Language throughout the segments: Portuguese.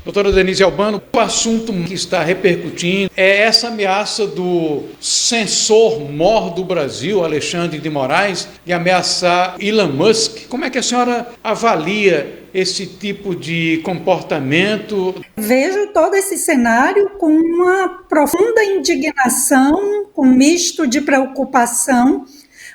Doutora Denise Albano, o assunto que está repercutindo é essa ameaça do censor-mor do Brasil, Alexandre de Moraes, de ameaçar Elon Musk. Como é que a senhora avalia esse tipo de comportamento? Vejo todo esse cenário com uma profunda indignação, com um misto de preocupação.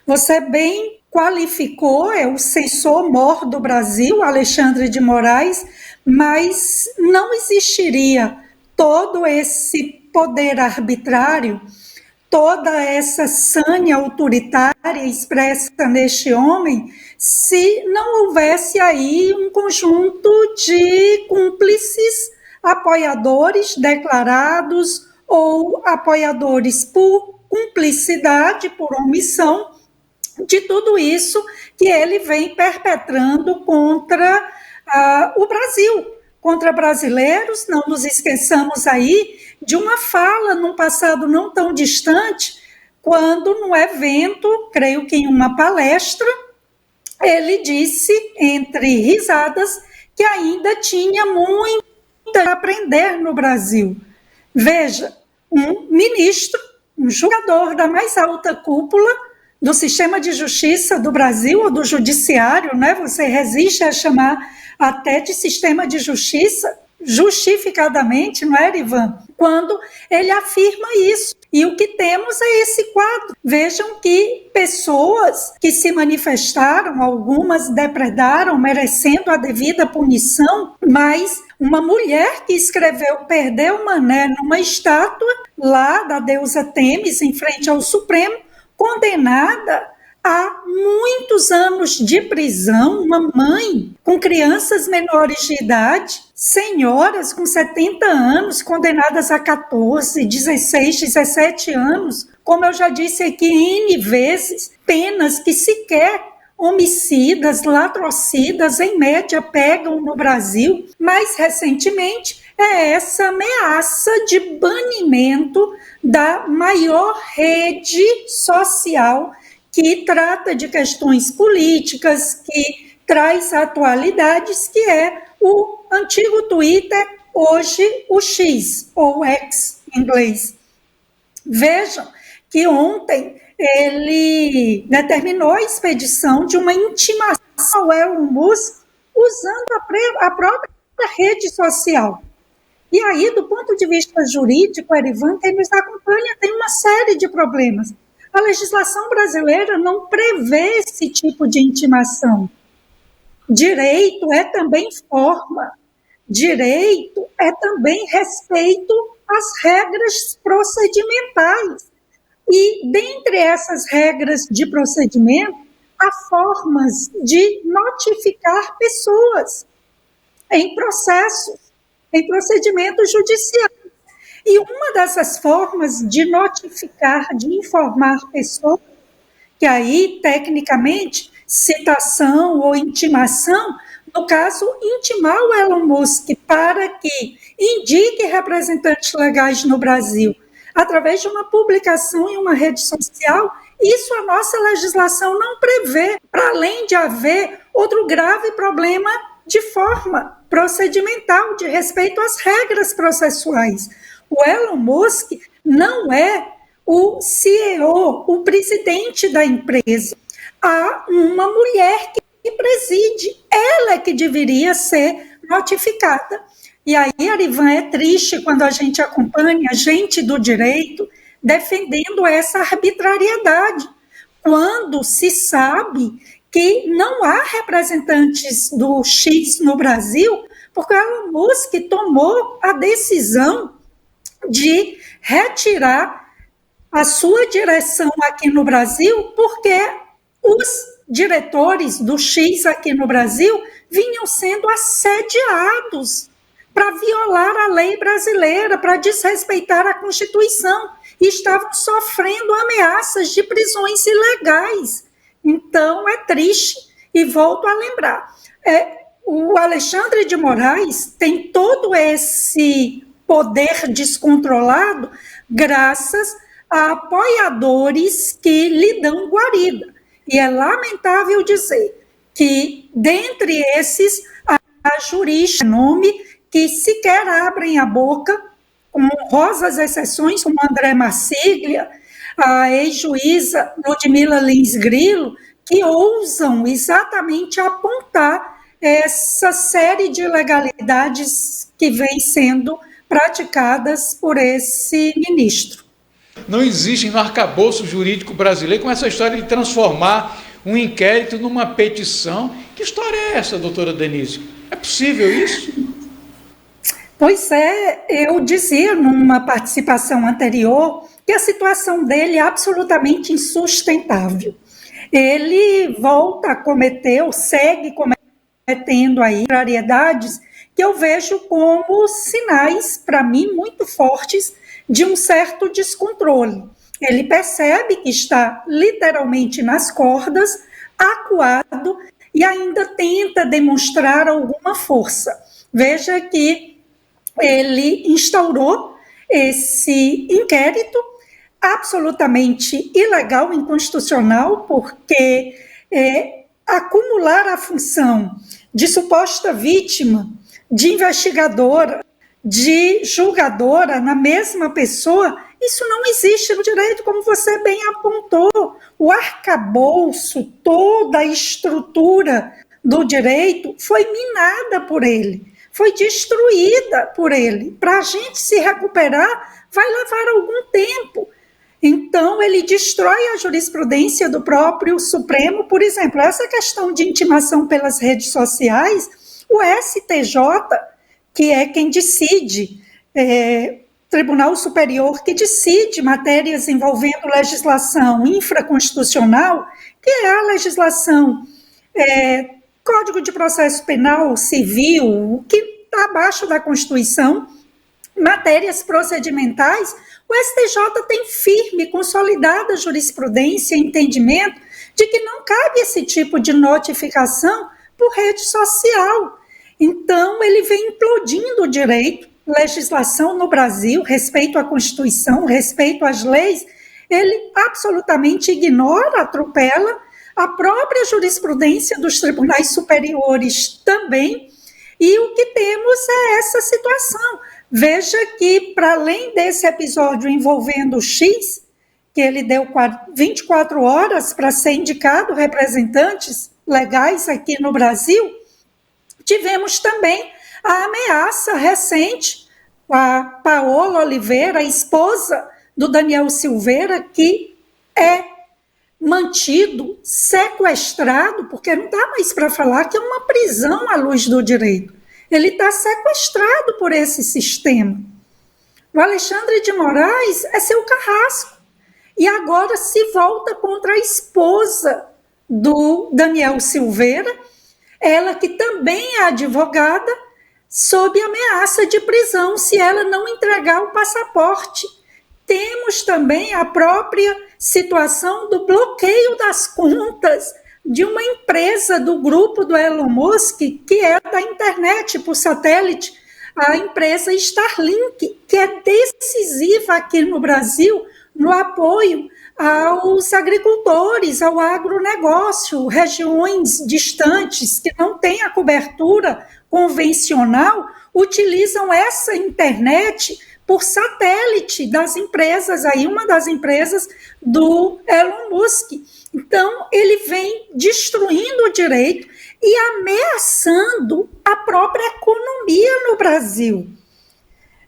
Você bem qualificou, é o censor-mor do Brasil, Alexandre de Moraes, mas não existiria todo esse poder arbitrário, toda essa sanha autoritária expressa neste homem, se não houvesse aí um conjunto de cúmplices, apoiadores declarados ou apoiadores por cumplicidade, por omissão, de tudo isso que ele vem perpetrando contra o Brasil, contra brasileiros. Não nos esqueçamos aí de uma fala num passado não tão distante, quando num evento, creio que em uma palestra, ele disse, entre risadas, que ainda tinha muito a aprender no Brasil. Veja, um ministro, um julgador da mais alta cúpula do sistema de justiça do Brasil, ou do judiciário, né? Você resiste a chamar até de sistema de justiça, justificadamente, não é, Erivan? Quando ele afirma isso. E o que temos é esse quadro. Vejam que pessoas que se manifestaram, algumas depredaram, merecendo a devida punição, mas uma mulher que escreveu Perdeu Mané numa estátua lá da deusa Têmis, em frente ao Supremo, condenada a muitos anos de prisão, uma mãe com crianças menores de idade, senhoras com 70 anos, condenadas a 14, 16, 17 anos, como eu já disse aqui N vezes, penas que sequer homicidas, latrocidas, em média, pegam no Brasil. Mais recentemente, é essa ameaça de banimento da maior rede social que trata de questões políticas, que traz atualidades, que é o antigo Twitter, hoje o X, ou X em inglês. Vejam que ontem ele determinou a expedição de uma intimação ao Elon Musk usando a própria rede social. E aí, do ponto de vista jurídico, Erivan, quem nos acompanha, tem uma série de problemas. A legislação brasileira não prevê esse tipo de intimação. Direito é também forma. Direito é também respeito às regras procedimentais. E, dentre essas regras de procedimento, há formas de notificar pessoas em processos, em procedimentos judiciais. E uma dessas formas de notificar, de informar pessoas, que aí, tecnicamente, citação ou intimação, no caso, intimar o Elon Musk para que indique representantes legais no Brasil, através de uma publicação em uma rede social, isso a nossa legislação não prevê, para além de haver outro grave problema de forma procedimental, de respeito às regras processuais. O Elon Musk não é o CEO, o presidente da empresa. Há uma mulher que preside, ela é que deveria ser notificada. E aí, Arivan, é triste quando a gente acompanha gente do direito defendendo essa arbitrariedade, quando se sabe que não há representantes do X no Brasil, porque o Elon Musk tomou a decisão de retirar a sua direção aqui no Brasil, porque os diretores do X aqui no Brasil vinham sendo assediados para violar a lei brasileira, para desrespeitar a Constituição, e estavam sofrendo ameaças de prisões ilegais. Então, é triste, e volto a lembrar, o Alexandre de Moraes tem todo esse poder descontrolado graças a apoiadores que lhe dão guarida. E é lamentável dizer que, dentre esses, a jurista, nome que sequer abrem a boca, com honrosas exceções, como André Marsiglia, a ex-juíza Ludmila Lins Grillo, que ousam exatamente apontar essa série de ilegalidades que vem sendo praticadas por esse ministro. Não existe no arcabouço jurídico brasileiro com essa história de transformar um inquérito numa petição. Que história é essa, doutora Denise? É possível isso? Pois é, eu dizia numa participação anterior que a situação dele é absolutamente insustentável. Ele volta a cometer, ou segue cometendo aí irregularidades que eu vejo como sinais, para mim, muito fortes de um certo descontrole. Ele percebe que está literalmente nas cordas, acuado, e ainda tenta demonstrar alguma força. Veja que ele instaurou esse inquérito absolutamente ilegal, inconstitucional, porque acumular a função de suposta vítima, de investigadora, de julgadora na mesma pessoa, isso não existe no direito, como você bem apontou. O arcabouço, toda a estrutura do direito foi minada por ele, foi destruída por ele. Para a gente se recuperar, vai levar algum tempo. Então, ele destrói a jurisprudência do próprio Supremo. Por exemplo, essa questão de intimação pelas redes sociais, o STJ, que é quem decide, Tribunal Superior, que decide matérias envolvendo legislação infraconstitucional, que é a legislação Código de Processo Penal, Civil, que está abaixo da Constituição, matérias procedimentais, o STJ tem firme, consolidada jurisprudência e entendimento de que não cabe esse tipo de notificação por rede social. Então, ele vem implodindo o direito, legislação no Brasil, respeito à Constituição, respeito às leis, ele absolutamente ignora, atropela a própria jurisprudência dos tribunais superiores também, e o que temos é essa situação. Veja que, para além desse episódio envolvendo o X, que ele deu 24 horas para ser indicado representantes legais aqui no Brasil, tivemos também a ameaça recente, a Paola Oliveira, a esposa do Daniel Silveira, que é mantido, sequestrado, porque não dá mais para falar que é uma prisão à luz do direito. Ele está sequestrado por esse sistema. O Alexandre de Moraes é seu carrasco. E agora se volta contra a esposa do Daniel Silveira, ela que também é advogada, sob ameaça de prisão se ela não entregar o passaporte. Temos também a própria situação do bloqueio das contas de uma empresa do grupo do Elon Musk, que é da internet por satélite, a empresa Starlink, que é decisiva aqui no Brasil no apoio aos agricultores, ao agronegócio, regiões distantes que não têm a cobertura convencional, utilizam essa internet por satélite das empresas, aí uma das empresas do Elon Musk. Então, ele vem destruindo o direito e ameaçando a própria economia no Brasil.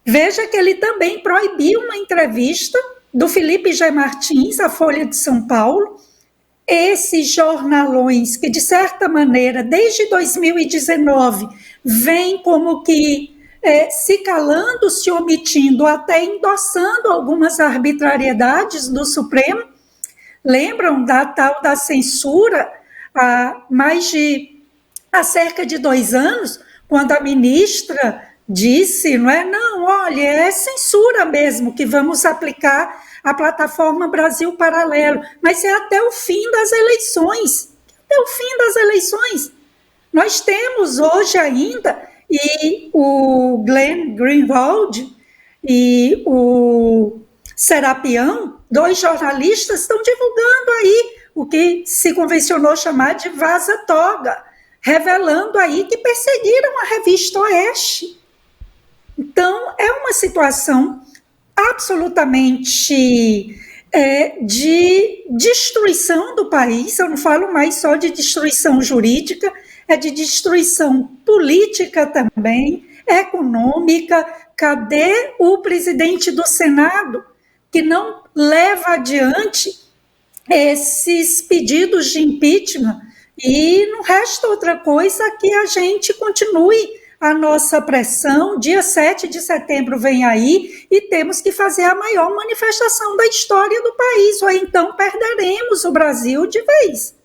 Veja que ele também proibiu uma entrevista do Felipe G. Martins, à Folha de São Paulo, esses jornalões que, de certa maneira, desde 2019, vêm como que se calando, se omitindo, até endossando algumas arbitrariedades do Supremo. Lembram da tal da censura há cerca de 2 anos, quando a ministra disse, não, olha, é censura mesmo que vamos aplicar a plataforma Brasil Paralelo, mas é até o fim das eleições. Até o fim das eleições. Nós temos hoje ainda, e o Glenn Greenwald e o Serapião, 2 jornalistas, estão divulgando aí o que se convencionou chamar de vaza-toga, revelando aí que perseguiram a revista Oeste. Então, é uma situação absolutamente de destruição do país. Eu não falo mais só de destruição jurídica, é de destruição política também, econômica. Cadê o presidente do Senado que não leva adiante esses pedidos de impeachment? E não resta outra coisa que a gente continue a nossa pressão. Dia 7 de setembro vem aí e temos que fazer a maior manifestação da história do país, ou então perderemos o Brasil de vez.